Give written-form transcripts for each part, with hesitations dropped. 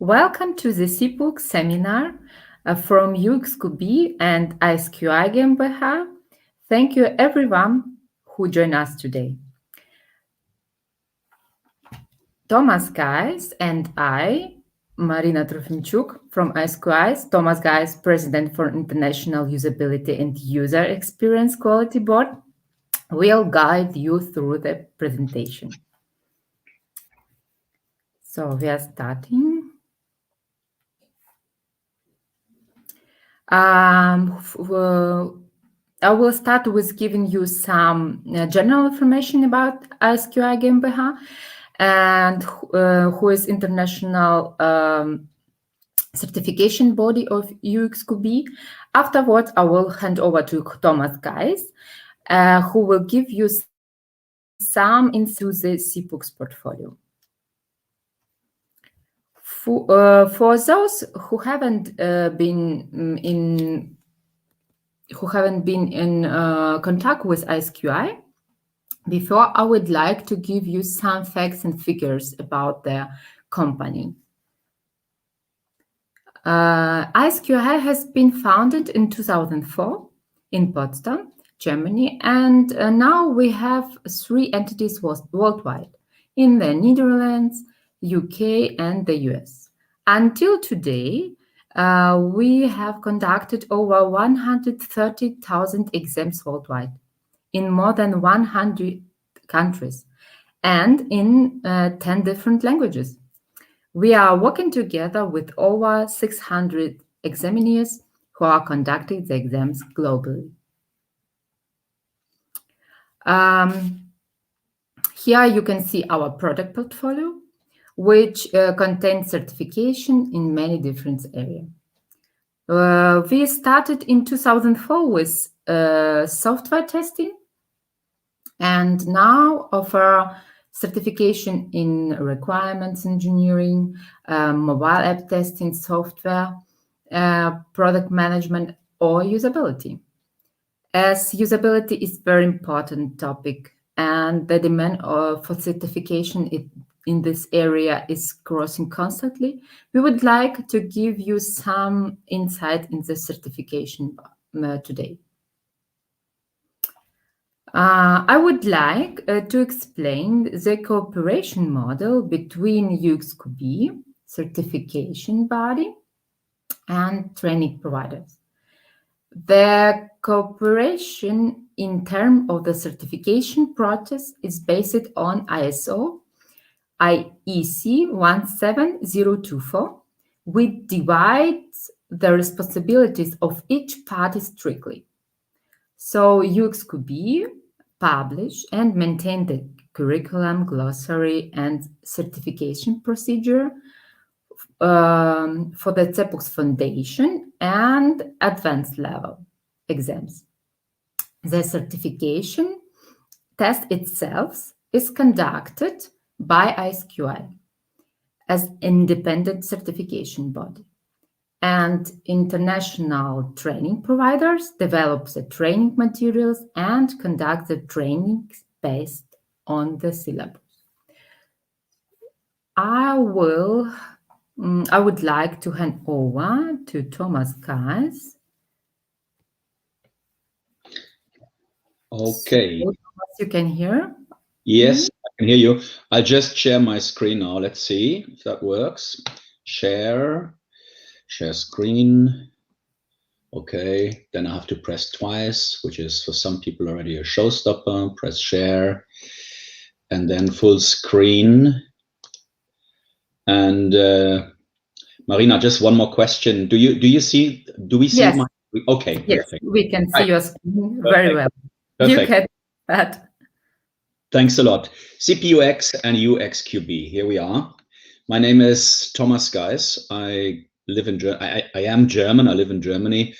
Welcome to the CPUX seminar from UXQB and ISQI GmbH. Thank you everyone who joined us today. Thomas Geis and I, Marina Trofimchuk from ISQI, Thomas Geis, President for International Usability and User Experience Quality Board, will guide you through the presentation. So we are starting. I will start with giving you some general information about ISQI GmbH and who is international certification body of UXQB. Afterwards, I will hand over to Thomas Geis, who will give you some into the CPUX portfolio. For those who haven't been in contact with ISQI before, I would like to give you some facts and figures about the company. ISQI has been founded in 2004 in Potsdam, Germany, and now we have 3 entities worldwide in the Netherlands, UK, and the US. Until today, we have conducted over 130,000 exams worldwide in more than 100 countries and in 10 different languages. We are working together with over 600 examiners who are conducting the exams globally. Here you can see our product portfolio, which contains certification in many different areas. We started in 2004 with software testing and now offer certification in requirements engineering, mobile app testing, software, product management, or usability. As usability is a very important topic and the demand for certification in this area is growing constantly, we would like to give you some insight in the certification today. I would like to explain the cooperation model between UXQB, certification body, and training providers. The cooperation in terms of the certification process is based on ISO IEC 17024, which divides the responsibilities of each party strictly. So UXQB publish and maintain the curriculum, glossary, and certification procedure for the CPUX Foundation and advanced level exams. The certification test itself is conducted by ISQI as independent certification body. And international training providers develop the training materials and conduct the training based on the syllabus. I would like to hand over to Thomas Geis. Okay. So, you can hear? Yes, I can hear you. I'll just share my screen now. Let's see if that works. Share screen. Okay, then I have to press twice, which is for some people already a showstopper. Press share and then full screen. And Marina, just one more question. Do we see Yes. my, okay, yes, perfect. We can see your screen very well. Perfect. You can that. Thanks a lot. CPUX and UXQB, here we are. My name is Thomas Geis. I am German. I live in Germany,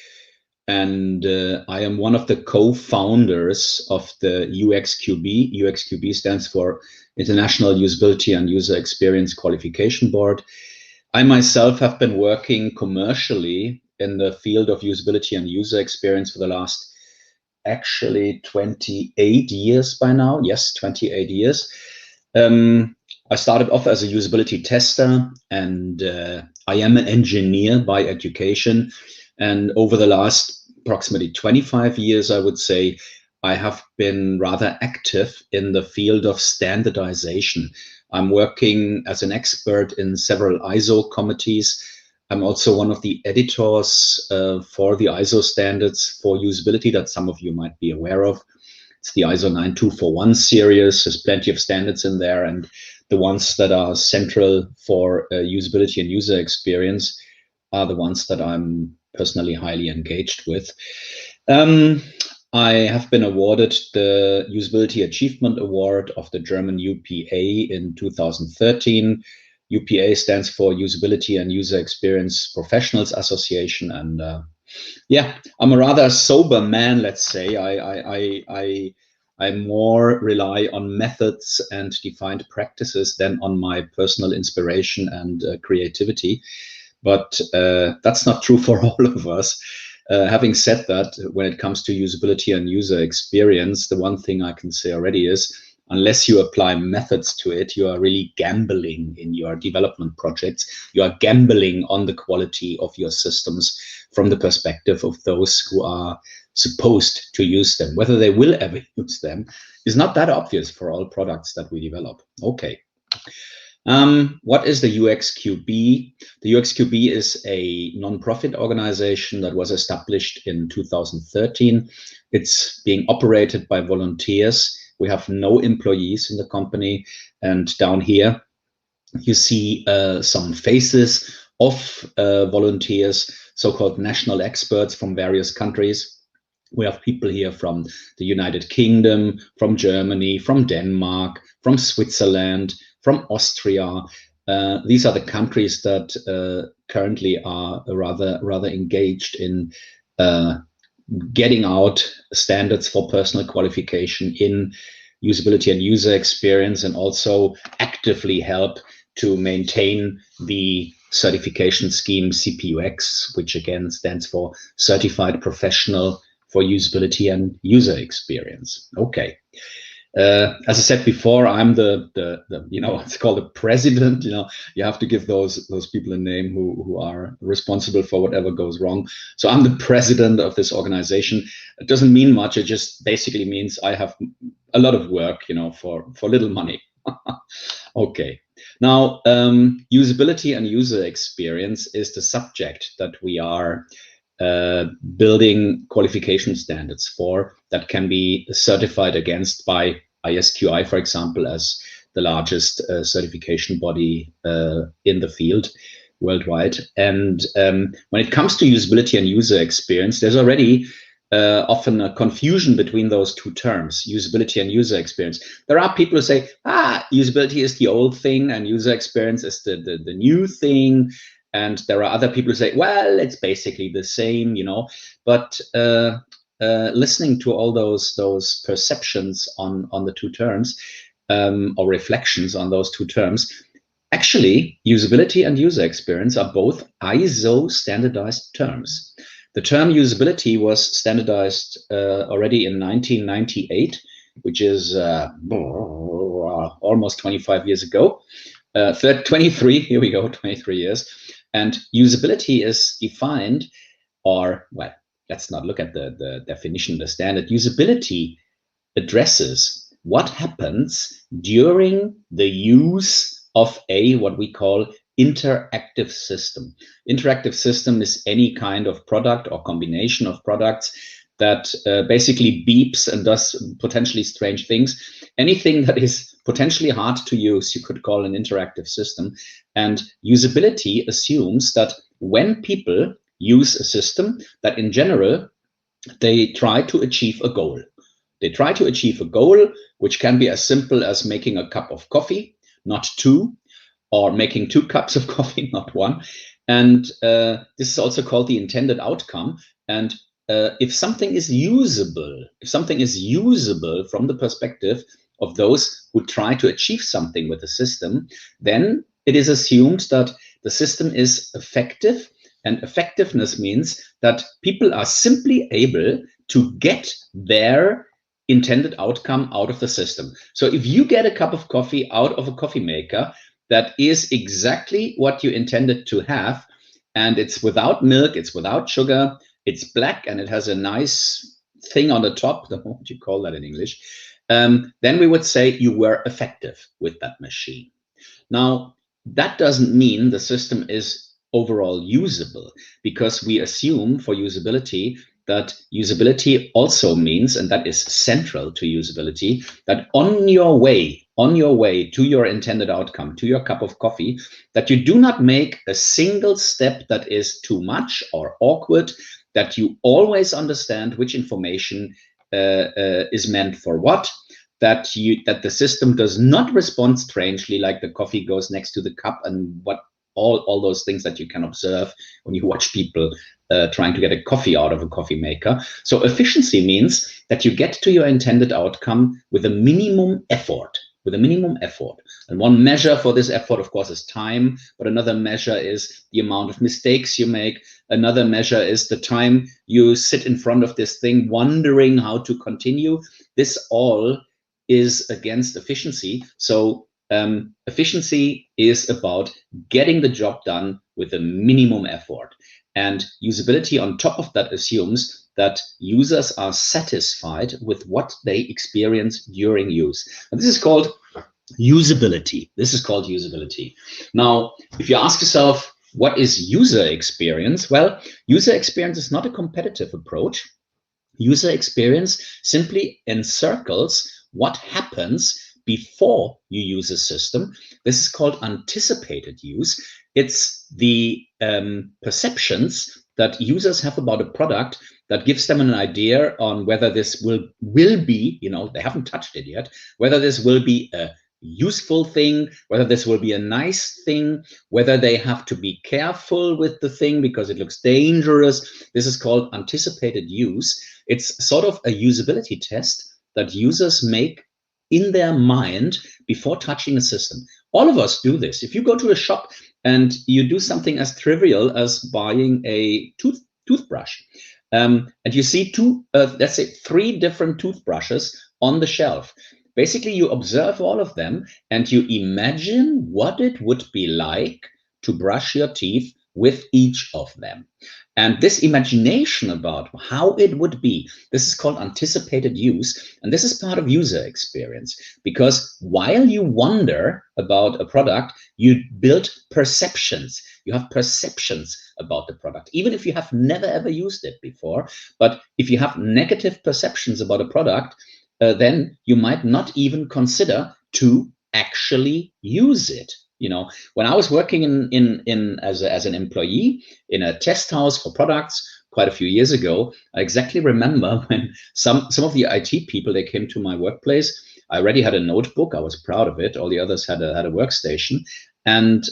and I am one of the co-founders of the UXQB. UXQB stands for International Usability and User Experience Qualification Board. I myself have been working commercially in the field of usability and user experience for the last actually 28 years by now. Yes, 28 years. I started off as a usability tester, and I am an engineer by education. And over the last approximately 25 years, I would say, I have been rather active in the field of standardization. I'm working as an expert in several ISO committees. I'm also one of the editors for the ISO standards for usability that some of you might be aware of. It's the ISO 9241 series. There's plenty of standards in there, and the ones that are central for usability and user experience are the ones that I'm personally highly engaged with. I have been awarded the Usability Achievement Award of the German UPA in 2013. UPA stands for Usability and User Experience Professionals Association, and yeah, I'm a rather sober man, let's say. I more rely on methods and defined practices than on my personal inspiration and creativity. But that's not true for all of us. Having said that, when it comes to usability and user experience, the one thing I can say already is, unless you apply methods to it, you are really gambling in your development projects. You are gambling on the quality of your systems from the perspective of those who are supposed to use them. Whether they will ever use them is not that obvious for all products that we develop. Okay. What is the UXQB? The UXQB is a non-profit organization that was established in 2013. It's being operated by volunteers. We have no employees in the company. And down here, you see some faces of volunteers, so-called national experts from various countries. We have people here from the United Kingdom, from Germany, from Denmark, from Switzerland, from Austria. These are the countries that currently are rather engaged in getting out standards for personal qualification in usability and user experience, and also actively help to maintain the certification scheme CPUX, which again stands for Certified Professional for Usability and User Experience. Okay. As I said before, I'm the it's called a president. You have to give those people a name who are responsible for whatever goes wrong. So I'm the president of this organization. It doesn't mean much. It just basically means I have a lot of work, for little money. Okay. Now, usability and user experience is the subject that we are building qualification standards for, that can be certified against by ISQI, for example, as the largest certification body in the field worldwide. And when it comes to usability and user experience, there's already often a confusion between those two terms, usability and user experience. There are people who say, usability is the old thing and user experience is the new thing. And there are other people who say, well, it's basically the same, But listening to all those perceptions on the two terms, or reflections on those two terms, actually, usability and user experience are both ISO standardized terms. The term usability was standardized already in 1998, which is almost 25 years ago. 23, here we go, 23 years. And usability is defined, or, well, let's not look at the definition, the standard. Usability addresses what happens during the use of what we call interactive system. Interactive system is any kind of product or combination of products that basically beeps and does potentially strange things. Anything that is potentially hard to use, you could call an interactive system. And usability assumes that when people use a system, that in general, they try to achieve a goal. They try to achieve a goal, which can be as simple as making a cup of coffee, not two, or making 2 cups of coffee, not 1. And this is also called the intended outcome. And if something is usable, from the perspective of those who try to achieve something with the system, then it is assumed that the system is effective. And effectiveness means that people are simply able to get their intended outcome out of the system. So if you get a cup of coffee out of a coffee maker that is exactly what you intended to have, and it's without milk, it's without sugar, it's black, and it has a nice thing on the top, what would you call that in English? Then we would say you were effective with that machine. Now, that doesn't mean the system is overall usable, because we assume for usability that usability also means, and that is central to usability, that on your way to your intended outcome, to your cup of coffee, that you do not make a single step that is too much or awkward, that you always understand which information is meant for what, that the system does not respond strangely, like the coffee goes next to the cup, and what all those things that you can observe when you watch people trying to get a coffee out of a coffee maker. So efficiency means that you get to your intended outcome with a minimum effort. And one measure for this effort, of course, is time, but another measure is the amount of mistakes you make. Another measure is the time you sit in front of this thing wondering how to continue. This all is against efficiency. So efficiency is about getting the job done with a minimum effort. And usability on top of that assumes that users are satisfied with what they experience during use. And this is called usability. Now, if you ask yourself, what is user experience? Well, user experience is not a competitive approach. User experience simply encircles what happens before you use a system. This is called anticipated use. It's the perceptions that users have about a product that gives them an idea on whether this will be, they haven't touched it yet, whether this will be a useful thing, whether this will be a nice thing, whether they have to be careful with the thing because it looks dangerous. This is called anticipated use. It's sort of a usability test that users make in their mind before touching a system. All of us do this. If you go to a shop and you do something as trivial as buying a toothbrush, and you see let's say 3 different toothbrushes on the shelf. Basically, you observe all of them and you imagine what it would be like to brush your teeth with each of them. And this imagination about how it would be, this is called anticipated use. And this is part of user experience, because while you wonder about a product, you build perceptions. You have perceptions about the product, even if you have never ever used it before. But if you have negative perceptions about a product, then you might not even consider to actually use it. When I was working as an employee in a test house for products quite a few years ago, I exactly remember when some of the IT people, they came to my workplace. I already had a notebook. I was proud of it. All the others had a workstation. And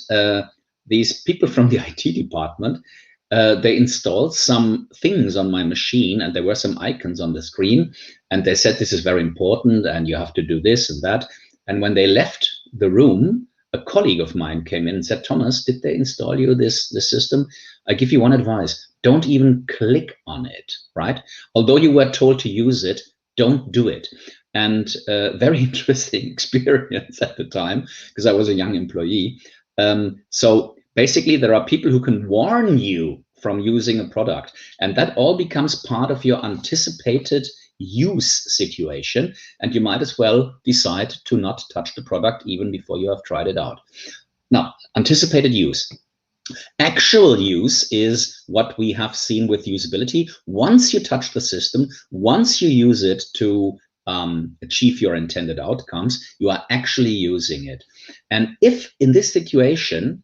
these people from the IT department, they installed some things on my machine, and there were some icons on the screen. And they said, this is very important, and you have to do this and that. And when they left the room, a colleague of mine came in and said, Thomas, did they install you this system? I give you one advice. Don't even click on it, right? Although you were told to use it, don't do it. And very interesting experience at the time, because I was a young employee. So basically, there are people who can warn you from using a product, and that all becomes part of your anticipated use situation, and you might as well decide to not touch the product even before you have tried it out. Now, anticipated use. Actual use is what we have seen with usability. Once you touch the system, once you use it to achieve your intended outcomes, you are actually using it. And if in this situation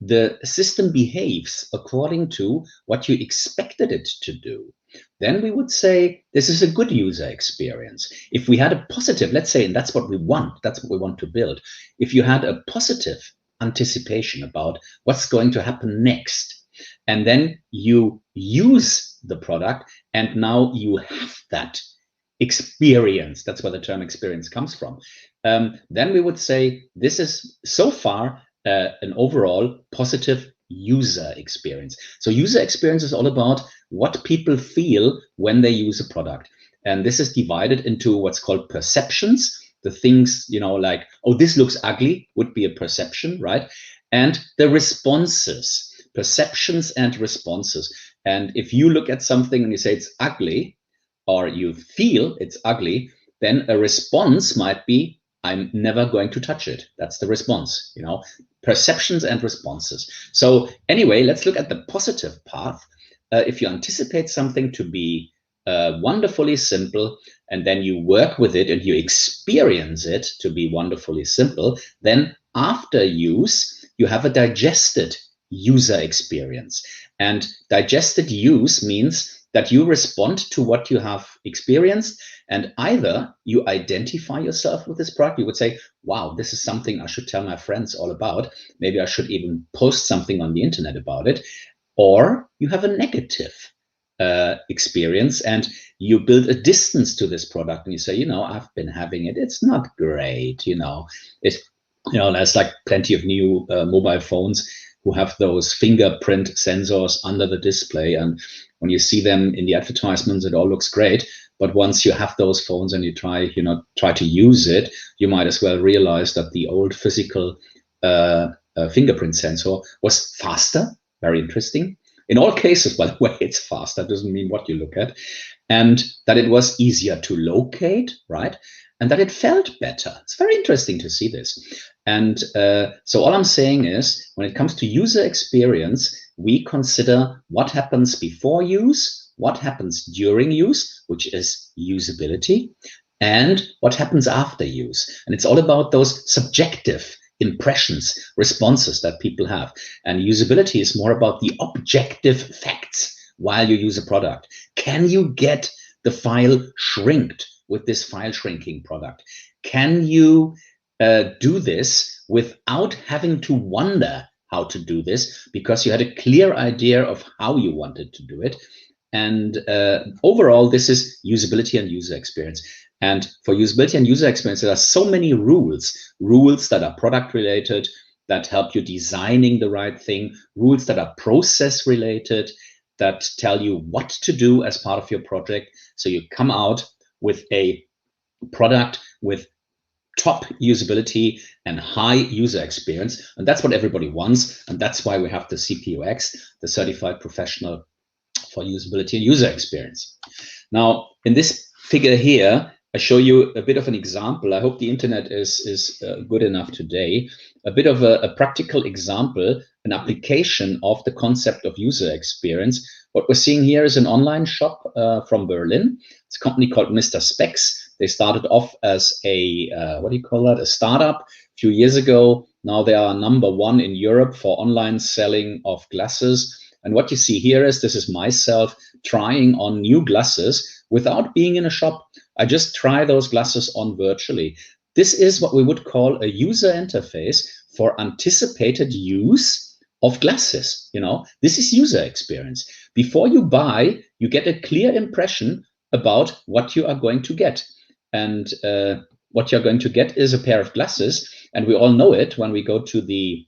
the system behaves according to what you expected it to do, then we would say this is a good user experience. If we had a positive, let's say, and that's what we want to build. If you had a positive anticipation about what's going to happen next, and then you use the product, and now you have that experience, that's where the term experience comes from, then we would say this is so far an overall positive user experience. So user experience is all about what people feel when they use a product. And this is divided into what's called perceptions. The things, like, oh, this looks ugly would be a perception, right? And the responses, perceptions and responses. And if you look at something and you say it's ugly, or you feel it's ugly, then a response might be, I'm never going to touch it. That's the response, perceptions and responses. So anyway, let's look at the positive path. If you anticipate something to be wonderfully simple, and then you work with it and you experience it to be wonderfully simple, then after use, you have a digested user experience. And digested use means that you respond to what you have experienced, and either you identify yourself with this product. You would say, wow, this is something I should tell my friends all about. Maybe I should even post something on the internet about it. Or you have a negative experience and you build a distance to this product and you say, I've been having it. It's not great. There's like plenty of new mobile phones who have those fingerprint sensors under the display. And when you see them in the advertisements, it all looks great. But once you have those phones and you try to use it, you might as well realize that the old physical fingerprint sensor was faster. Very interesting. In all cases, by the way, it's faster. Doesn't mean what you look at. And that it was easier to locate, right? And that it felt better. It's very interesting to see this. And so all I'm saying is, when it comes to user experience, we consider what happens before use, what happens during use, which is usability, and what happens after use. And it's all about those subjective impressions, responses that people have. And usability is more about the objective facts while you use a product. Can you get the file shrinked with this file shrinking product? Can you do this without having to wonder how to do this, because you had a clear idea of how you wanted to do it? And overall, this is usability and user experience. And for usability and user experience, there are so many rules that are product related, that help you designing the right thing, rules that are process related, that tell you what to do as part of your project. So you come out with a product with top usability and high user experience. And that's what everybody wants. And that's why we have the CPUX, the Certified Professional for Usability and User Experience. Now, in this figure here, I show you a bit of an example. I hope the internet is good enough today. A bit of a practical example, an application of the concept of user experience. What we're seeing here is an online shop from Berlin. It's a company called Mr. Specs. They started off as a, a startup a few years ago. Now they are #1 in Europe for online selling of glasses. And what you see here is, this is myself trying on new glasses without being in a shop. I just try those glasses on virtually. This is what we would call a user interface for anticipated use of glasses. This is user experience. Before you buy, you get a clear impression about what you are going to get. And what you're going to get is a pair of glasses. And we all know it when we go to the,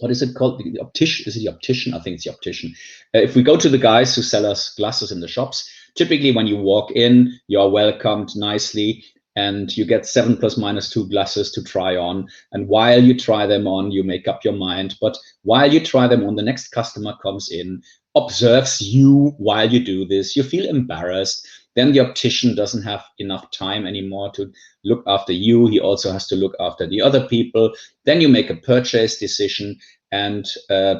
what is it called? The optician? Is it the optician? I think it's the optician. If we go to the guys who sell us glasses in the shops, typically when you walk in, you're welcomed nicely and you get 7 ± 2 glasses to try on. And while you try them on, you make up your mind. But while you try them on, the next customer comes in, observes you while you do this. You feel embarrassed. Then the optician doesn't have enough time anymore to look after you. He also has to look after the other people. Then you make a purchase decision, and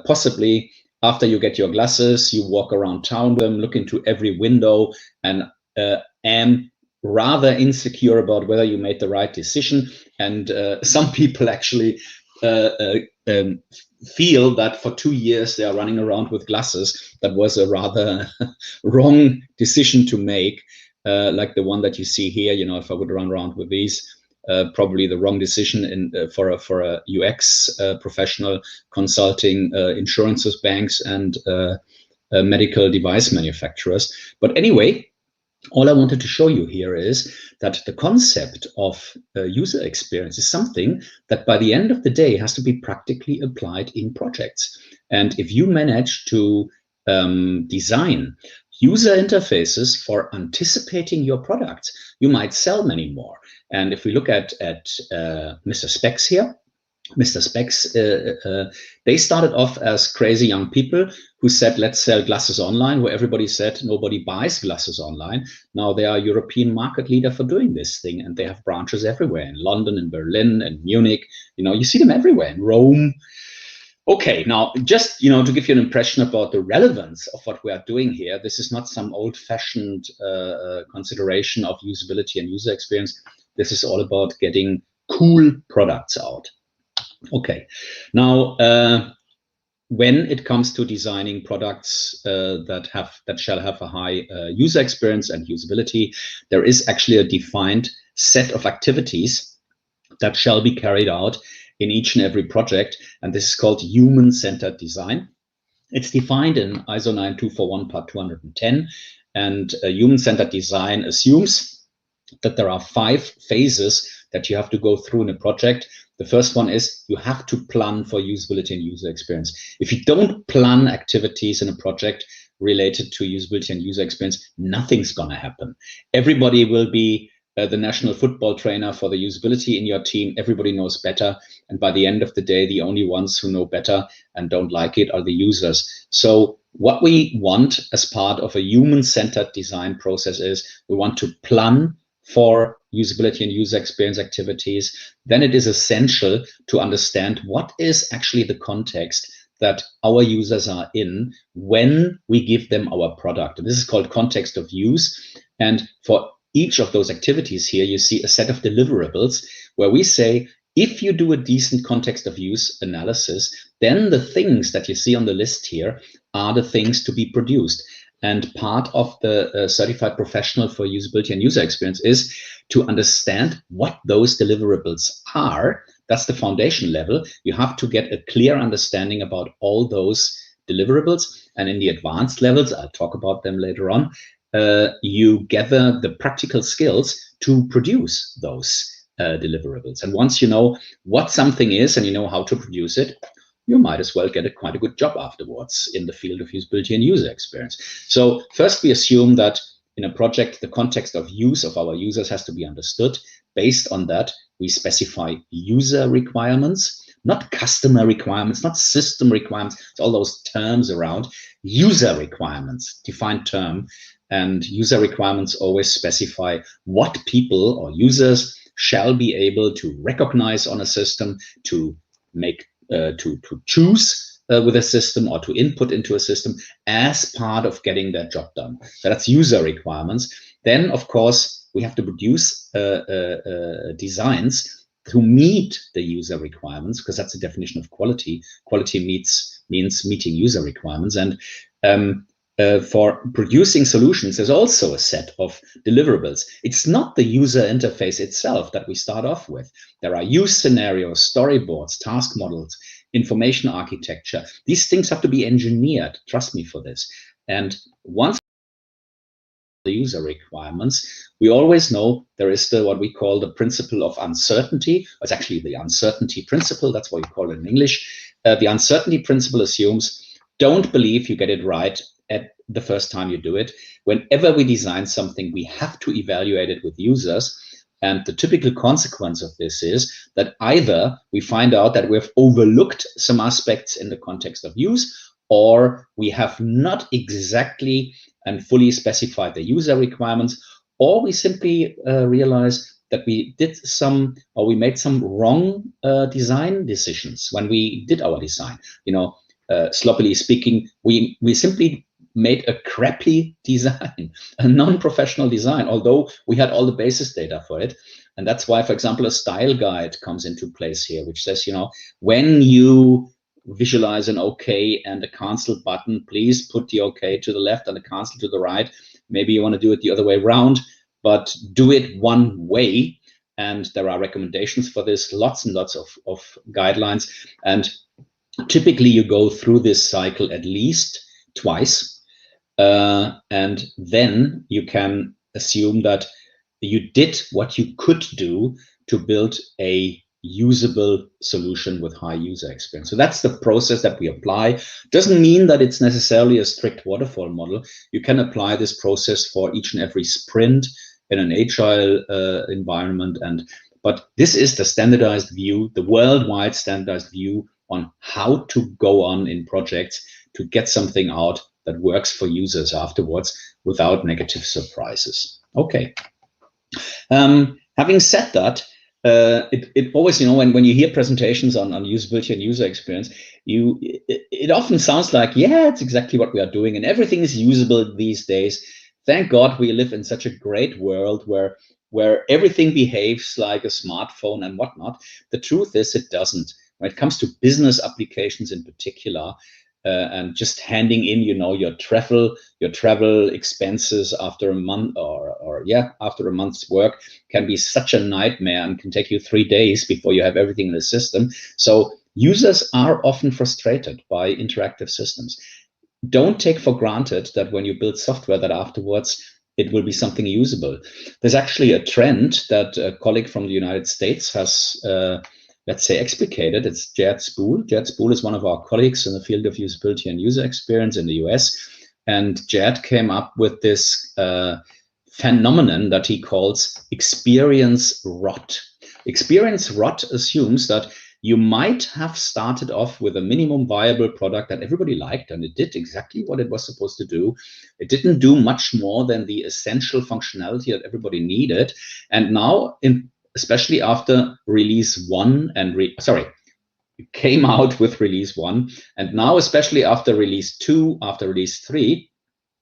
possibly after you get your glasses, you walk around town with them, look into every window, and am rather insecure about whether you made the right decision. And some people actually feel that for 2 years they are running around with glasses. That was a rather wrong decision to make, like the one that you see here. If I would run around with these, probably the wrong decision for a UX professional consulting insurances, banks, and medical device manufacturers. But anyway, all I wanted to show you here is that the concept of user experience is something that by the end of the day has to be practically applied in projects. And if you manage to design user interfaces for anticipating your products. You might sell many more. And if we look at Mr. Specs here, Mr. Specs, they started off as crazy young people who said, let's sell glasses online, where everybody said nobody buys glasses online. Now they are European market leader for doing this thing, and they have branches everywhere, in London, in Berlin, and Munich. You see them everywhere, in Rome. Okay, now just to give you an impression about the relevance of what we are doing here, this is not some old-fashioned consideration of usability and user experience. This is all about getting cool products out. Okay, now when it comes to designing products that shall have a high user experience and usability, there is actually a defined set of activities that shall be carried out in each and every project, and this is called human-centered design. It's defined in ISO 9241 part 210, and human-centered design assumes that there are 5 phases that you have to go through in a project. The first one is you have to plan for usability and user experience. If you don't plan activities in a project related to usability and user experience, nothing's going to happen. Everybody will be the national football trainer for the usability in your team. Everybody knows better. And by the end of the day, the only ones who know better and don't like it are the users. So what we want as part of a human-centered design process is we want to plan for usability and user experience activities. Then it is essential to understand what is actually the context that our users are in when we give them our product. And this is called context of use. And for each of those activities here, you see a set of deliverables where we say, if you do a decent context of use analysis, then the things that you see on the list here are the things to be produced. And part of the certified professional for usability and user experience is to understand what those deliverables are. That's the foundation level. You have to get a clear understanding about all those deliverables. And in the advanced levels, I'll talk about them later on, you gather the practical skills to produce those deliverables. And once you know what something is and you know how to produce it, you might as well get quite a good job afterwards in the field of usability and user experience. So first, we assume that in a project, the context of use of our users has to be understood. Based on that, we specify user requirements, not customer requirements, not system requirements. It's all those terms around. User requirements, defined term, and user requirements always specify what people or users shall be able to recognize on a system, to make to choose with a system or to input into a system as part of getting their job done. So that's user requirements. Then, of course, we have to produce designs to meet the user requirements, because that's the definition of quality. Quality means meeting user requirements. And for producing solutions, there's also a set of deliverables. It's not the user interface itself that we start off with. There are use scenarios, storyboards, task models, information architecture. These things have to be engineered. Trust me for this. And once the user requirements, we always know there is what we call the principle of uncertainty. It's actually the uncertainty principle. That's what we call it in English. The uncertainty principle assumes don't believe you get it right at the first time you do it. Whenever we design something, we have to evaluate it with users. And the typical consequence of this is that either we find out that we've overlooked some aspects in the context of use, or we have not exactly and fully specified the user requirements, or we simply realize that we did some, or we made some wrong design decisions when we did our design. Sloppily speaking, we simply made a crappy design, a non-professional design, although we had all the basis data for it. And that's why, for example, a style guide comes into place here, which says, when you visualize an OK and a cancel button, please put the OK to the left and the cancel to the right. Maybe you want to do it the other way around, but do it one way. And there are recommendations for this, lots and lots of guidelines. And typically you go through this cycle at least twice. And then you can assume that you did what you could do to build a usable solution with high user experience. So that's the process that we apply. Doesn't mean that it's necessarily a strict waterfall model. You can apply this process for each and every sprint in an agile environment. But this is the standardized view, the worldwide standardized view on how to go on in projects to get something out that works for users afterwards without negative surprises. Okay. Having said that, it always, when you hear presentations on usability and user experience, it often sounds like, yeah, it's exactly what we are doing and everything is usable these days. Thank God we live in such a great world where everything behaves like a smartphone and whatnot. The truth is it doesn't. When it comes to business applications in particular, and just handing in, your travel expenses after a month after a month's work can be such a nightmare and can take you 3 days before you have everything in the system. So users are often frustrated by interactive systems. Don't take for granted that when you build software that afterwards it will be something usable. There's actually a trend that a colleague from the United States has let's say, explicated. It's Jed Spool. Jed Spool is one of our colleagues in the field of usability and user experience in the US. And Jed came up with this phenomenon that he calls experience rot. Experience rot assumes that you might have started off with a minimum viable product that everybody liked, and it did exactly what it was supposed to do. It didn't do much more than the essential functionality that everybody needed. And now, especially after release 1 it came out with release 1, and now especially after release 2, after release 3,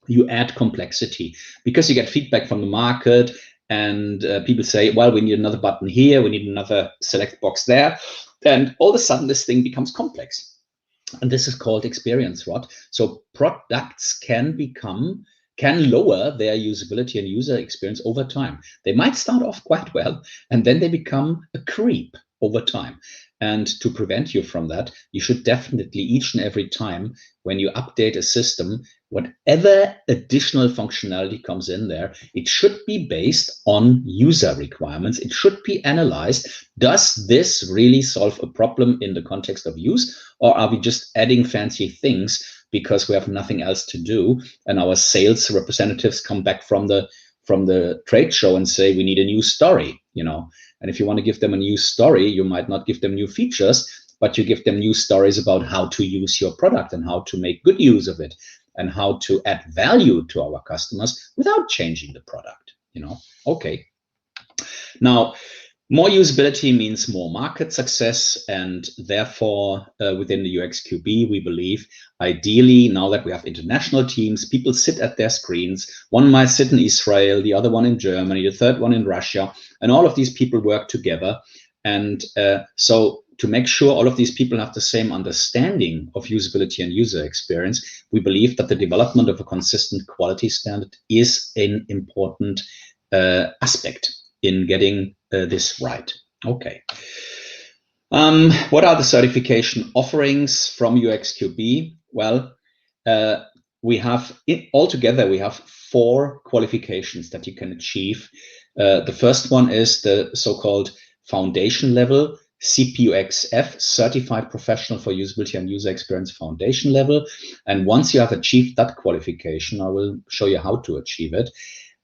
you add complexity because you get feedback from the market, and people say, well, we need another button here, we need another select box there, and all of a sudden this thing becomes complex, and this is called experience rot. So products can lower their usability and user experience over time. They might start off quite well, and then they become a creep over time. And to prevent you from that, you should definitely each and every time when you update a system, whatever additional functionality comes in there, it should be based on user requirements. It should be analyzed. Does this really solve a problem in the context of use, or are we just adding fancy things because we have nothing else to do, and our sales representatives come back from the trade show and say we need a new story, and if you want to give them a new story, you might not give them new features, but you give them new stories about how to use your product and how to make good use of it and how to add value to our customers without changing the product. Okay. Now, more usability means more market success, and therefore within the UXQB, we believe ideally, now that we have international teams, people sit at their screens. One might sit in Israel, the other one in Germany, the third one in Russia, and all of these people work together. And so to make sure all of these people have the same understanding of usability and user experience, we believe that the development of a consistent quality standard is an important aspect in getting this right. Okay. What are the certification offerings from UXQB? Well, altogether we have 4 qualifications that you can achieve. The first one is the so-called foundation level, CPUX F, Certified Professional for Usability and User Experience Foundation level. And once you have achieved that qualification, I will show you how to achieve it.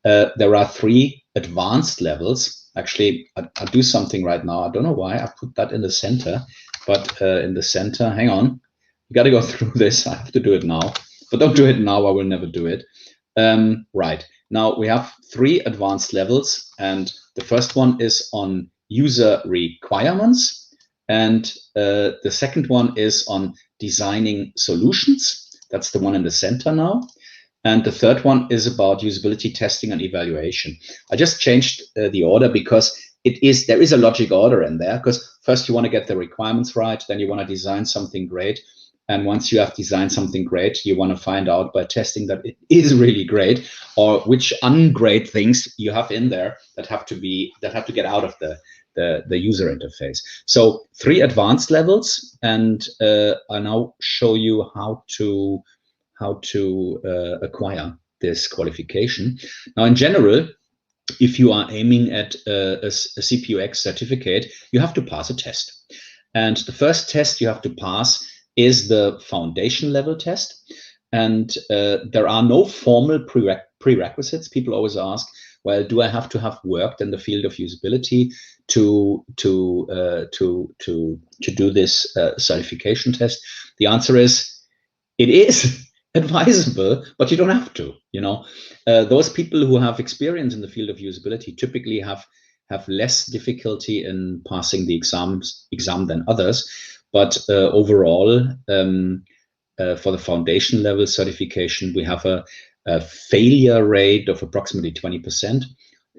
There are 3 advanced levels. Actually, I'll do something right now. I don't know why I put that in the center, but in the center, hang on. You got to go through this. I have to do it now, but don't do it now. I will never do it. Right. Now we have 3 advanced levels, and the first one is on user requirements, and the second one is on designing solutions. That's the one in the center now. And the third one is about usability testing and evaluation. I just changed the order because there is a logic order in there, because first you want to get the requirements right, then you want to design something great. And once you have designed something great, you want to find out by testing that it is really great, or which ungreat things you have in there that have to get out of the user interface. So 3 advanced levels, and I now show you how to acquire this qualification. Now, in general, if you are aiming at a CPUX certificate, you have to pass a test. And the first test you have to pass is the foundation level test. And there are no formal prerequisites. People always ask, well, do I have to have worked in the field of usability to do this certification test? The answer is, it is advisable, but you don't have to. Those people who have experience in the field of usability typically have less difficulty in passing the exam than others. But overall, for the foundation level certification, we have a failure rate of approximately 20%.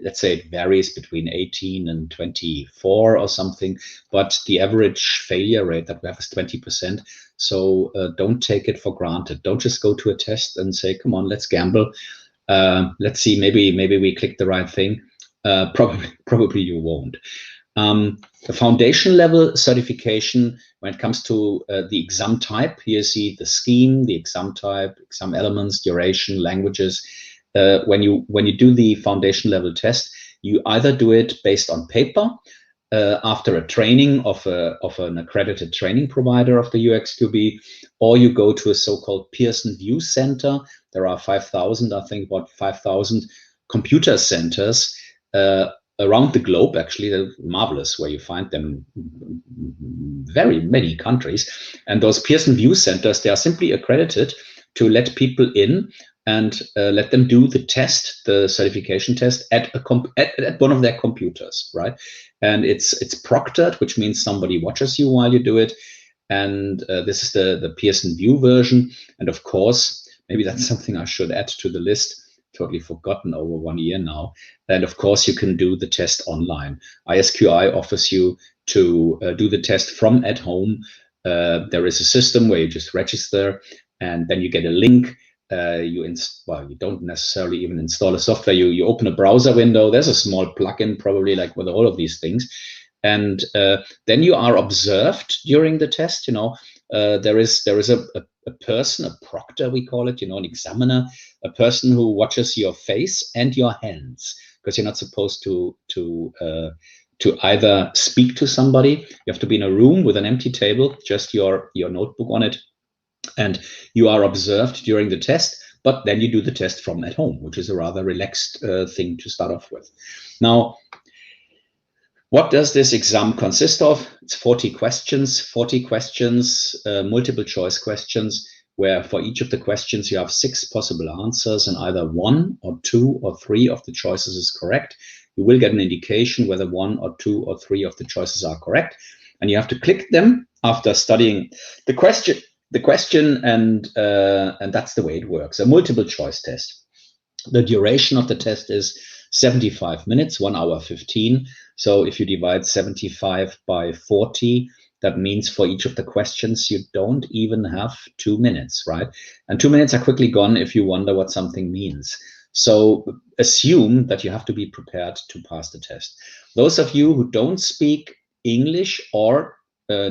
Let's say it varies between 18 and 24 or something, but the average failure rate that we have is 20%. So don't take it for granted. Don't just go to a test and say, come on, let's gamble. Let's see, maybe we clicked the right thing. Probably you won't. The foundation level certification, when it comes to the exam type, here you see the scheme, the exam type, exam elements, duration, languages. When you do the foundation level test, you either do it based on paper after a training of an accredited training provider of the UXQB, or you go to a so-called Pearson View Center. There are 5,000, I think, about 5,000 computer centers around the globe. Actually, they're marvelous, where you find them very many countries. And those Pearson View Centers, they are simply accredited to let people in and let them do the test, the certification test, at one of their computers, right? And it's proctored, which means somebody watches you while you do it. And this is the Pearson View version. And of course, maybe that's something I should add to the list. Totally forgotten over 1 year now. And of course, you can do the test online. ISQI offers you to do the test from at home. There is a system where you just register, and then you get a link. You don't necessarily even install a software. You open a browser window. There's a small plugin, probably, like with all of these things. And then you are observed during the test. There is a person, a proctor, we call it, an examiner, a person who watches your face and your hands, because you're not supposed to either speak to somebody. You have to be in a room with an empty table, just your notebook on it, and you are observed during the test. But then you do the test from at home, which is a rather relaxed thing to start off with. Now, what does this exam consist of? It's 40 questions, multiple choice questions, where for each of the questions you have 6 possible answers, and either 1 or 2 or 3 of the choices is correct. You will get an indication whether 1 or 2 or 3 of the choices are correct, and you have to click them after studying the question, and that's the way it works. A multiple choice test. The duration of the test is 75 minutes, 1 hour 15. So if you divide 75 by 40, that means for each of the questions, you don't even have 2 minutes, right? And 2 minutes are quickly gone if you wonder what something means. So assume that you have to be prepared to pass the test. Those of you who don't speak English or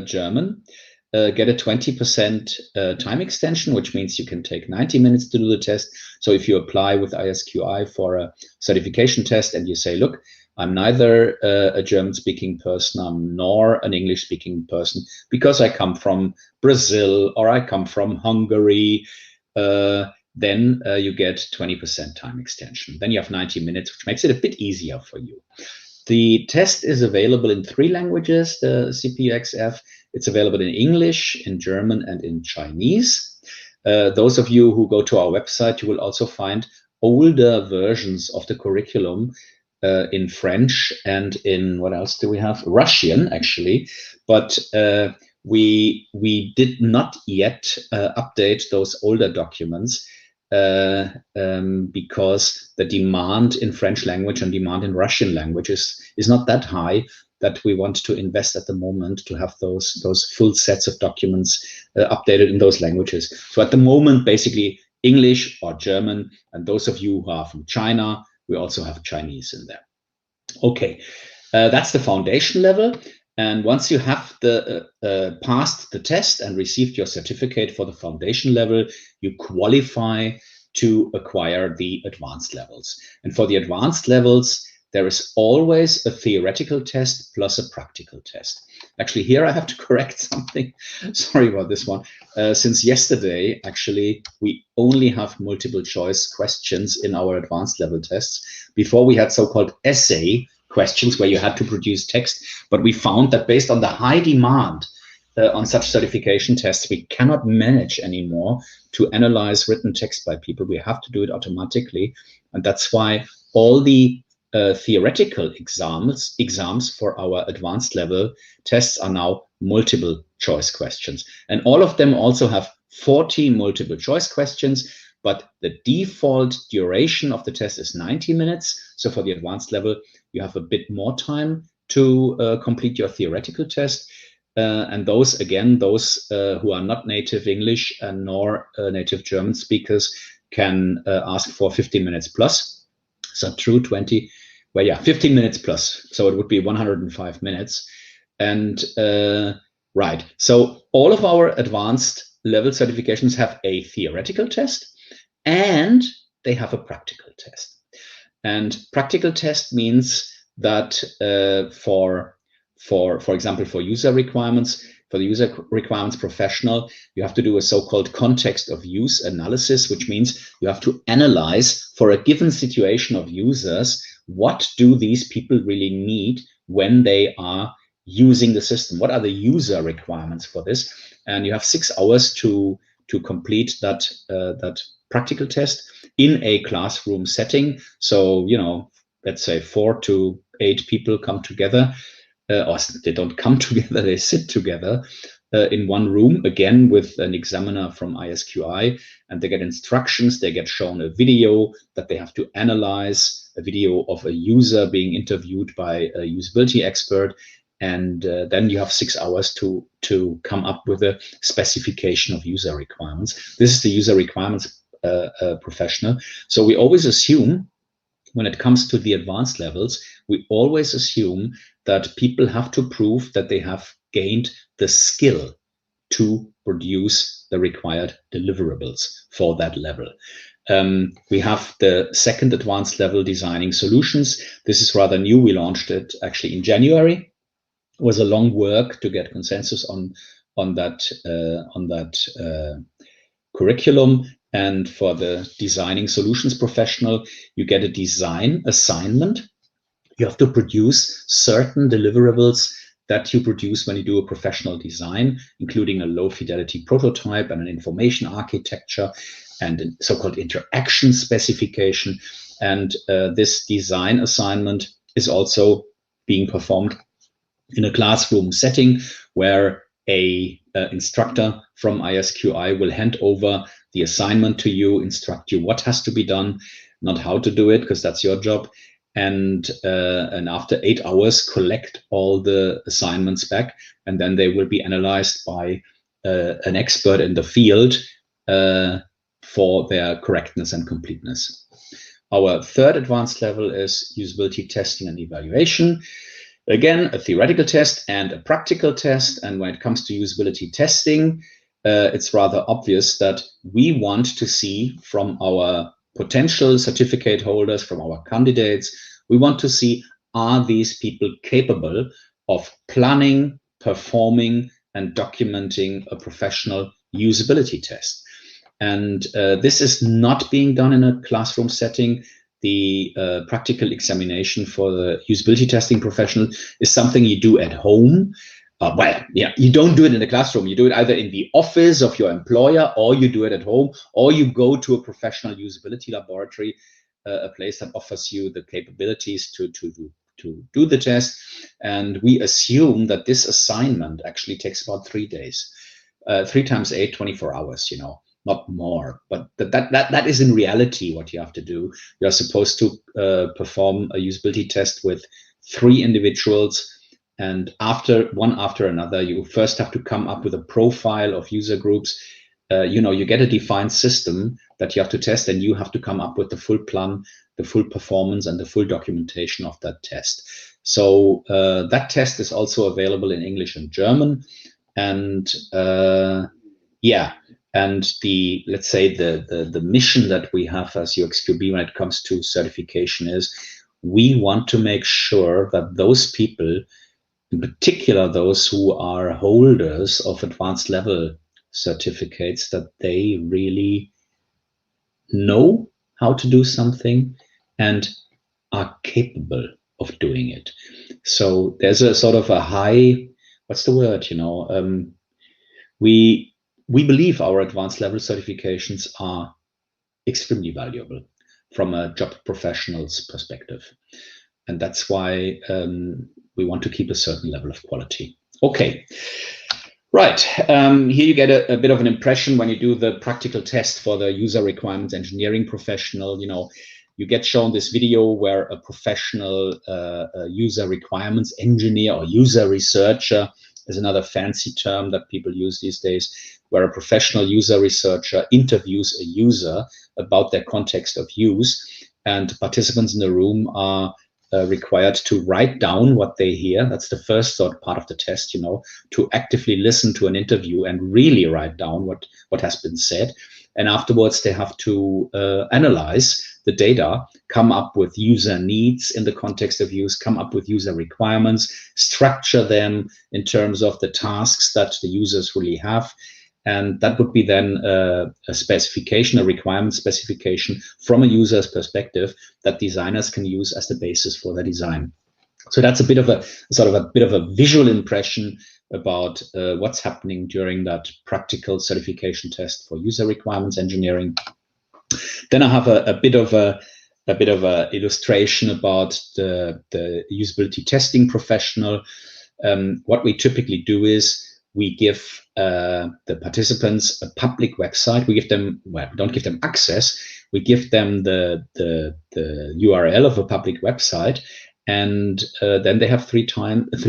German get a 20% time extension, which means you can take 90 minutes to do the test. So if you apply with ISQI for a certification test and you say, look, I'm neither a German-speaking person nor an English-speaking person, because I come from Brazil or I come from Hungary, then you get 20% time extension. Then you have 90 minutes, which makes it a bit easier for you. The test is available in 3 languages, the CPUX-F. It's available in English, in German, and in Chinese. Those of you who go to our website, you will also find older versions of the curriculum in French and in, what else do we have? Russian, actually. But we did not yet update those older documents because the demand in French language and demand in Russian language is not that high that we want to invest at the moment to have those full sets of documents updated in those languages. So at the moment, basically English or German, and those of you who are from China, we also have Chinese in there. Okay, that's the foundation level. And once you have passed the test and received your certificate for the foundation level, you qualify to acquire the advanced levels. And for the advanced levels, there is always a theoretical test plus a practical test. Actually, here I have to correct something. Sorry about this one. Since yesterday, actually, we only have multiple choice questions in our advanced level tests. Before, we had so-called essay questions where you had to produce text, but we found that based on the high demand on such certification tests, we cannot manage anymore to analyze written text by people. We have to do it automatically, and that's why all the theoretical exams for our advanced level tests are now multiple choice questions. And all of them also have 40 multiple choice questions, but the default duration of the test is 90 minutes. So for the advanced level, you have a bit more time to complete your theoretical test. And those, again, those who are not native English and nor native German speakers can ask for 15 minutes plus. So true 20, well, yeah, 15 minutes plus. So it would be 105 minutes. And right, so all of our advanced level certifications have a theoretical test and they have a practical test. And practical test means that for example, for user requirements, for the user requirements professional, you have to do a so-called context of use analysis, which means you have to analyze for a given situation of users, what do these people really need when they are using the system? What are the user requirements for this? And you have 6 hours to complete that practical test in a classroom setting. So, you know, let's say 4 to 8 people come together. Or they don't come together, they sit together in one room, again, with an examiner from ISQI, and they get instructions, they get shown a video that they have to analyze, a video of a user being interviewed by a usability expert, and then you have 6 hours to come up with a specification of user requirements. This is the user requirements professional. So we always assume, when it comes to the advanced levels, we always assume that people have to prove that they have gained the skill to produce the required deliverables for that level. We have the second advanced level, designing solutions. This is rather new. We launched it actually in January. It was a long work to get consensus on that curriculum. And for the designing solutions professional, you get a design assignment. You have to produce certain deliverables that you produce when you do a professional design, including a low fidelity prototype and an information architecture and a so-called interaction specification. And this design assignment is also being performed in a classroom setting where a instructor from ISQI will hand over the assignment to you, instruct you what has to be done, not how to do it, because that's your job. And after 8 hours, collect all the assignments back, and then they will be analyzed by an expert in the field for their correctness and completeness. Our third advanced level is usability testing and evaluation. Again, a theoretical test and a practical test. And when it comes to usability testing, it's rather obvious that we want to see from our potential certificate holders, from our candidates, we want to see, are these people capable of planning, performing, and documenting a professional usability test? And this is not being done in a classroom setting. The practical examination for the usability testing professional is something you do at home. Well, yeah, you don't do it in the classroom. You do it either in the office of your employer, or you do it at home, or you go to a professional usability laboratory, a place that offers you the capabilities to do the test. And we assume that this assignment actually takes about 3 days, 3 times 8, 24 hours, you know, not more. But that is in reality what you have to do. You're supposed to perform a usability test with 3 individuals. And one after another, you first have to come up with a profile of user groups. You get a defined system that you have to test, and you have to come up with the full plan, the full performance, and the full documentation of that test. So that test is also available in English and German. And and let's say the mission that we have as UXQB when it comes to certification is, we want to make sure that those people, in particular those who are holders of advanced level certificates, that they really know how to do something and are capable of doing it. So there's a sort of a high, what's the word, we believe our advanced level certifications are extremely valuable from a job professional's perspective. And that's why we want to keep a certain level of quality. Okay. Right, here you get a bit of an impression when you do the practical test for the user requirements engineering professional. You get shown this video where a professional user requirements engineer or user researcher is another fancy term that people use these days, where a professional user researcher interviews a user about their context of use, and participants in the room are required to write down what they hear. That's the first part of the test, to actively listen to an interview and really write down what has been said. And afterwards, they have to analyze the data, come up with user needs in the context of use, come up with user requirements, structure them in terms of the tasks that the users really have. And that would be then a specification, a requirement specification from a user's perspective that designers can use as the basis for their design. So that's a bit of a visual impression about what's happening during that practical certification test for user requirements engineering. Then I have a bit of a illustration about the usability testing professional. What we typically do is we give the participants a public website. We give them, well, we don't give them access. We give them the URL of a public website, and then they have 3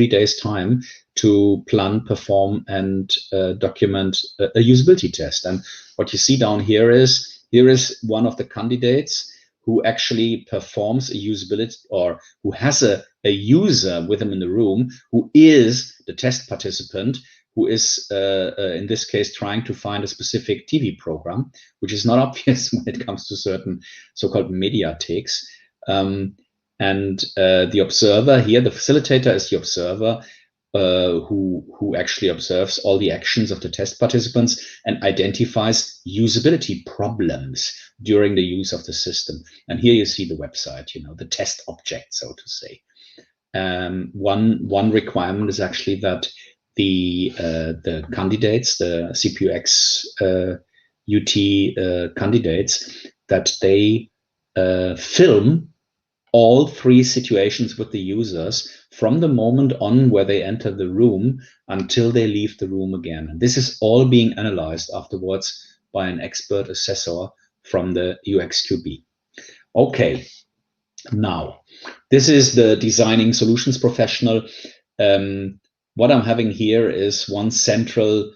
days time to plan, perform, and document a usability test. And what you see down here is one of the candidates who actually performs a usability, or who has a user with him in the room, who is the test participant, who is, in this case, trying to find a specific TV program, which is not obvious when it comes to certain so-called mediatheks. And the observer here, the facilitator, is the observer who actually observes all the actions of the test participants and identifies usability problems during the use of the system. And here you see the website, the test object, so to say. One requirement is actually that the candidates, the CPUX UT candidates, that they film all 3 situations with the users from the moment on where they enter the room until they leave the room again. And this is all being analyzed afterwards by an expert assessor from the UXQB. Okay, now this is the designing solutions professional. What I'm having here is one central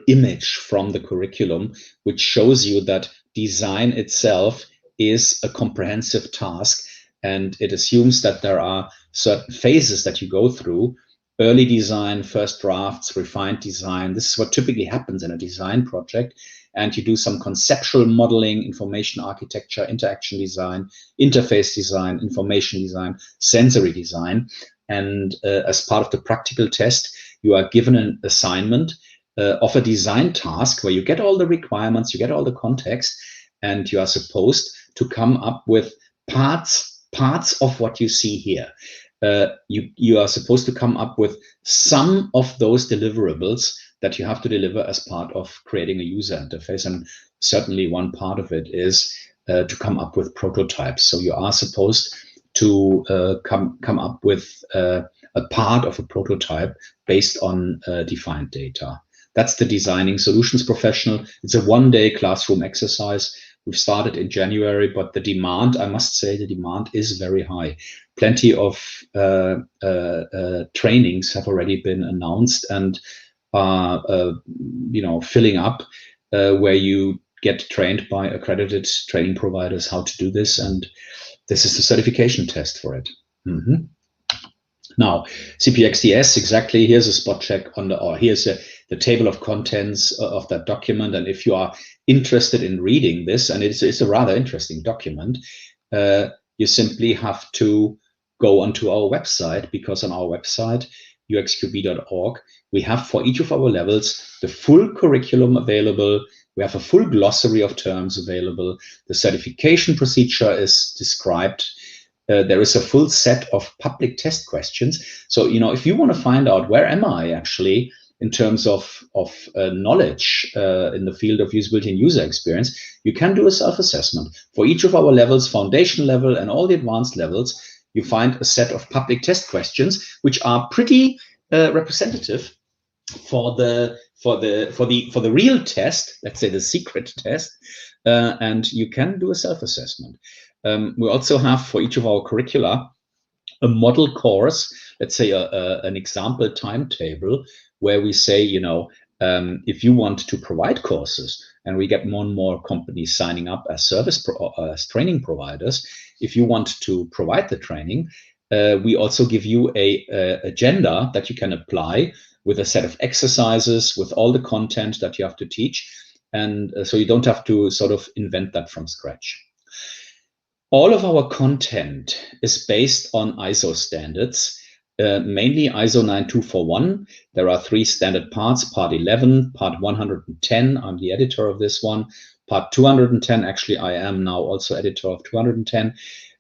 image from the curriculum, which shows you that design itself is a comprehensive task, and it assumes that there are certain phases that you go through: early design, first drafts, refined design. This is what typically happens in a design project. And you do some conceptual modeling, information architecture, interaction design, interface design, information design, sensory design. And as part of the practical test, you are given an assignment of a design task where you get all the requirements, you get all the context, and you are supposed to come up with parts of what you see here. You are supposed to come up with some of those deliverables that you have to deliver as part of creating a user interface. And certainly one part of it is to come up with prototypes. So you are supposed to come up with a part of a prototype based on defined data. That's the designing solutions professional. It's a 1-day classroom exercise. We've started in January, but the demand, I must say, the demand is very high. Plenty of trainings have already been announced and are filling up, where you get trained by accredited training providers how to do this, and this is the certification test for it. Now, CPUX, exactly, here's a spot check on here's the table of contents of that document. And if you are interested in reading this, and it's a rather interesting document, you simply have to go onto our website, because on our website, uxqb.org, we have for each of our levels the full curriculum available. We have a full glossary of terms available. The certification procedure is described. There is a full set of public test questions. So, if you want to find out where am I actually in terms of knowledge in the field of usability and user experience, you can do a self-assessment. For each of our levels, foundation level and all the advanced levels, you find a set of public test questions, which are pretty representative for the real test, let's say the secret test, and you can do a self-assessment. We also have for each of our curricula a model course, let's say an example timetable, where we say, if you want to provide courses, and we get more and more companies signing up as as training providers, if you want to provide the training, we also give you a agenda that you can apply with a set of exercises, with all the content that you have to teach. And so you don't have to sort of invent that from scratch. All of our content is based on ISO standards, mainly ISO 9241. There are 3 standard parts, part 11, part 110. I'm the editor of this one. Part 210, actually, I am now also editor of 210.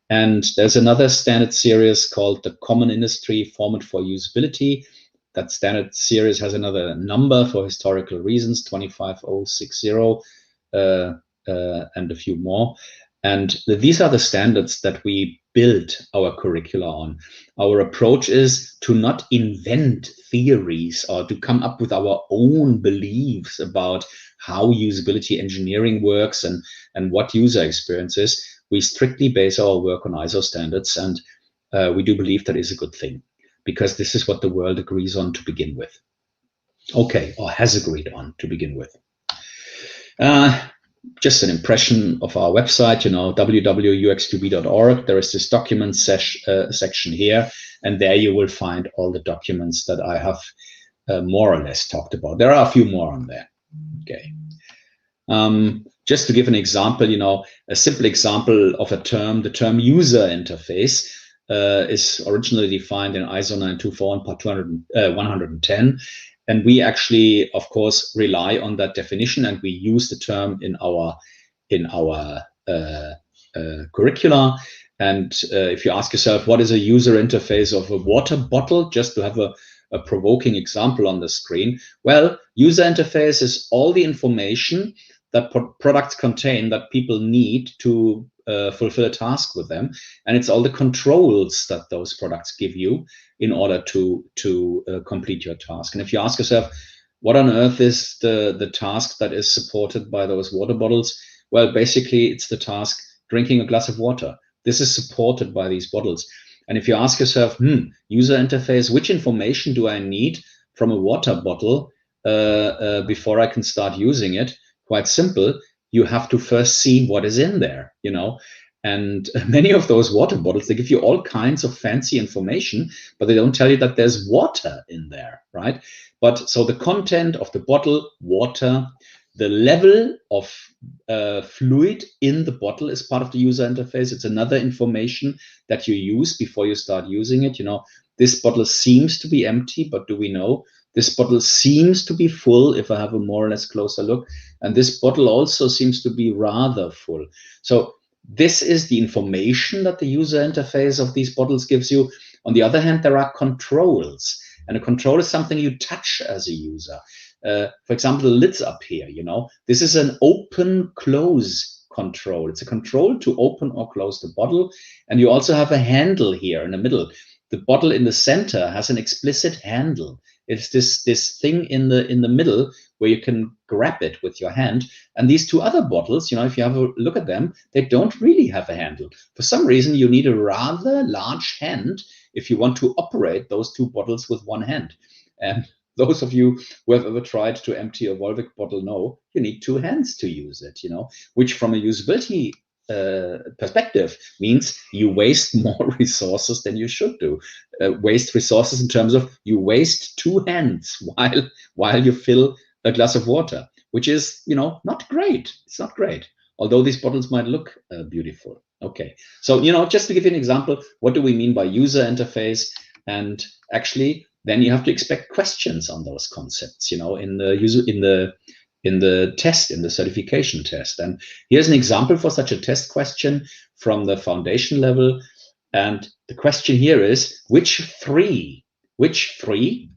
And there's another standard series called the Common Industry Format for Usability. That standard series has another number for historical reasons, 25060, and a few more. And these are the standards that we build our curricula on. Our approach is to not invent theories or to come up with our own beliefs about how usability engineering works and what user experience is. We strictly base our work on ISO standards, and we do believe that is a good thing, because this is what the world agrees on to begin with. Okay, or has agreed on to begin with. Just an impression of our website, www.uxqb.org. There is this document section here, and there you will find all the documents that I have more or less talked about. There are a few more on there. Okay. Just to give an example, a simple example of a term, the term user interface is originally defined in ISO 9241 part 110. And we actually, of course, rely on that definition, and we use the term in our curricula. And if you ask yourself, what is a user interface of a water bottle, just to have a provoking example on the screen, well, user interface is all the information that products contain that people need to fulfill a task with them, and it's all the controls that those products give you in order to complete your task. And if you ask yourself, what on earth is the task that is supported by those water bottles? Well, basically, it's the task drinking a glass of water. This is supported by these bottles. And if you ask yourself, user interface, which information do I need from a water bottle before I can start using it? Quite simple. You have to first see what is in there, And many of those water bottles, they give you all kinds of fancy information, but they don't tell you that there's water in there, right? But so the content of the bottle, water, the level of fluid in the bottle is part of the user interface. It's another information that you use before you start using it. This bottle seems to be empty, but do we know? This bottle seems to be full if I have a more or less closer look. And this bottle also seems to be rather full. So this is the information that the user interface of these bottles gives you. On the other hand, there are controls. And a control is something you touch as a user. For example, the lid's up here, This is an open-close control. It's a control to open or close the bottle. And you also have a handle here in the middle. The bottle in the center has an explicit handle. It's this thing in the middle where you can grab it with your hand. And these two other bottles, if you have a look at them, they don't really have a handle. For some reason, you need a rather large hand if you want to operate those two bottles with one hand. And those of you who have ever tried to empty a Volvic bottle know you need two hands to use it, which from a usability perspective means you waste more resources than you should do. Waste resources in terms of you waste two hands while you fill a glass of water, which is not great. It's not great, although these bottles might look beautiful. Okay, so just to give you an example, what do we mean by user interface? And actually, then you have to expect questions on those concepts, in the test, in the certification test. And here's an example for such a test question from the foundation level. And the question here is, which three,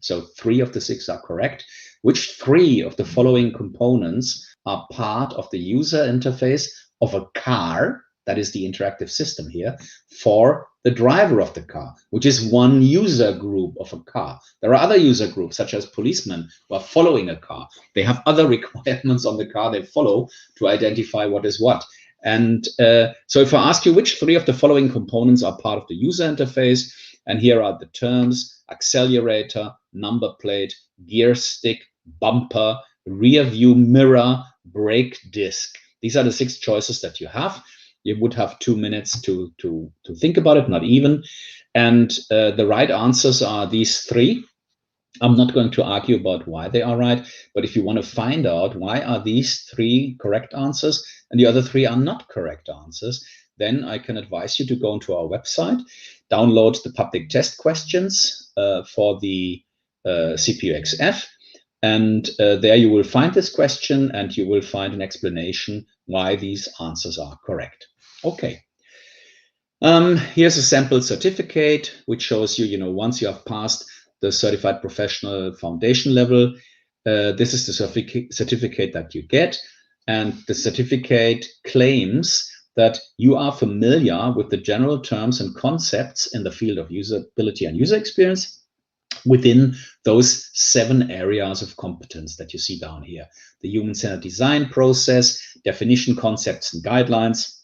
so 3 of the 6 are correct, which 3 of the following components are part of the user interface of a car, that is the interactive system here, for the driver of the car, which is one user group of a car. There are other user groups, such as policemen who are following a car. They have other requirements on the car they follow to identify what is what. And so if I ask you which 3 of the following components are part of the user interface, and here are the terms: accelerator, number plate, gear stick, bumper, rear view mirror, brake disc. These are the 6 choices that you have. You would have 2 minutes to think about it, not even. And the right answers are these 3. I'm not going to argue about why they are right, but if you want to find out why are these 3 correct answers and the other 3 are not correct answers, then I can advise you to go onto our website, download the public test questions for the CPUX-F, and there you will find this question and you will find an explanation why these answers are correct. Okay. Here's a sample certificate which shows you, once you have passed the certified professional foundation level, this is the certificate that you get, and the certificate claims that you are familiar with the general terms and concepts in the field of usability and user experience within those 7 areas of competence that you see down here: the human-centered design process, definition, concepts, and guidelines,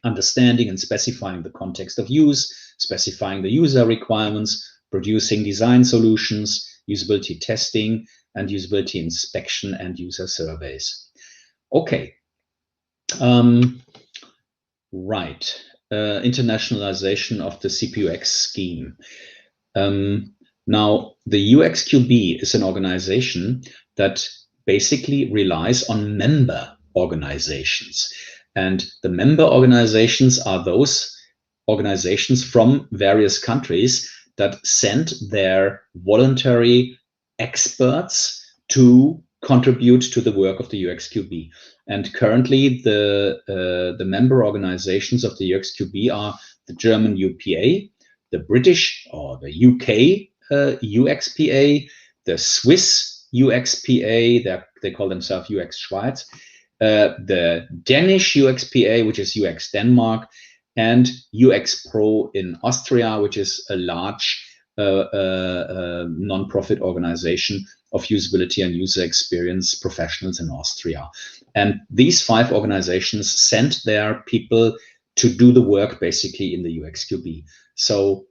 understanding and specifying the context of use, specifying the user requirements, producing design solutions, usability testing, and usability inspection and user surveys. Okay. Right. Internationalization of the CPUX scheme. Now, the UXQB is an organization that basically relies on member organizations. And the member organizations are those organizations from various countries that send their voluntary experts to contribute to the work of the UXQB. And currently, the member organizations of the UXQB are the German UPA, the British or the UK UXPA, the Swiss UXPA, they call themselves UX Schweiz, the Danish UXPA, which is UX Denmark, and UX Pro in Austria, which is a large non-profit organization of usability and user experience professionals in Austria. And these 5 organizations sent their people to do the work basically in the UXQB. So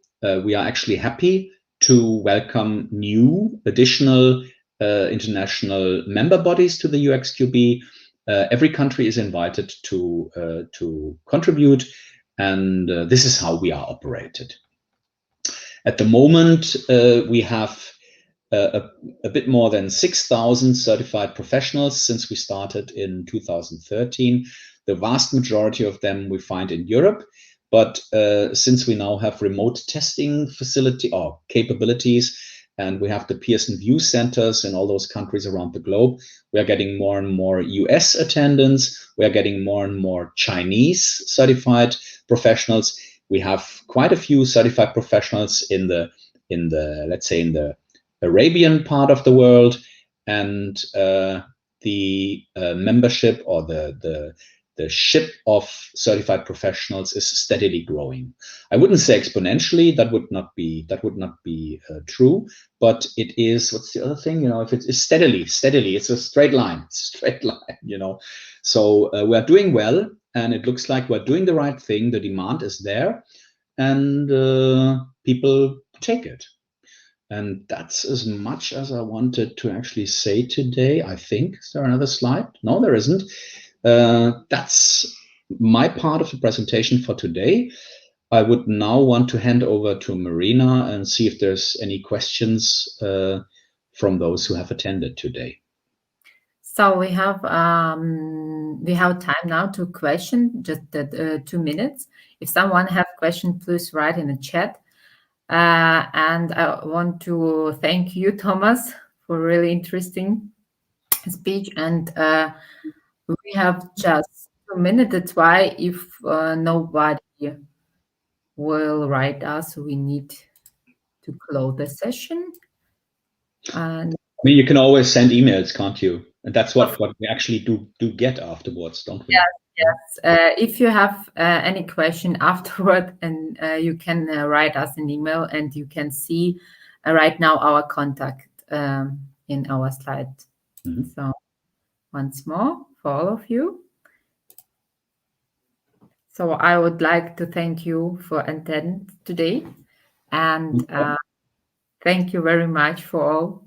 we are actually happy to welcome new additional international member bodies to the UXQB. Every country is invited to contribute, and this is how we are operated. At the moment, we have a bit more than 6,000 certified professionals since we started in 2013. The vast majority of them we find in Europe, but since we now have remote testing facility or capabilities, and we have the Pearson View centers in all those countries around the globe, we are getting more and more US attendance. We are getting more and more Chinese certified professionals. We have quite a few certified professionals in the let's say in the Arabian part of the world, and the membership or the ship of certified professionals is steadily growing. I wouldn't say exponentially. That would not be true. But it is. What's the other thing? If it's steadily, it's a straight line. So we are doing well, and it looks like we're doing the right thing. The demand is there, and people take it. And that's as much as I wanted to actually say today, I think. Is there another slide? No, there isn't. That's my part of the presentation for today. I would now want to hand over to Marina and see if there's any questions from those who have attended today. So we have time now to question, just 2 minutes. If someone have question, please write in the chat. And I want to thank you, Thomas, for really interesting speech. And we have just 2 minutes. That's why if nobody will write us, we need to close the session. And I mean, you can always send emails, can't you? And that's what we actually do get afterwards, don't we? Yes. If you have any question afterward, and you can write us an email, and you can see right now our contact in our slide. So once more for all of you. So I would like to thank you for attending today, and thank you very much for all.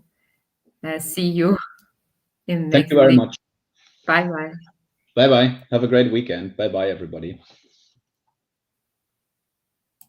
See you in next Thank you very week. much. Bye-bye. Bye-bye. Have a great weekend. Bye-bye, everybody.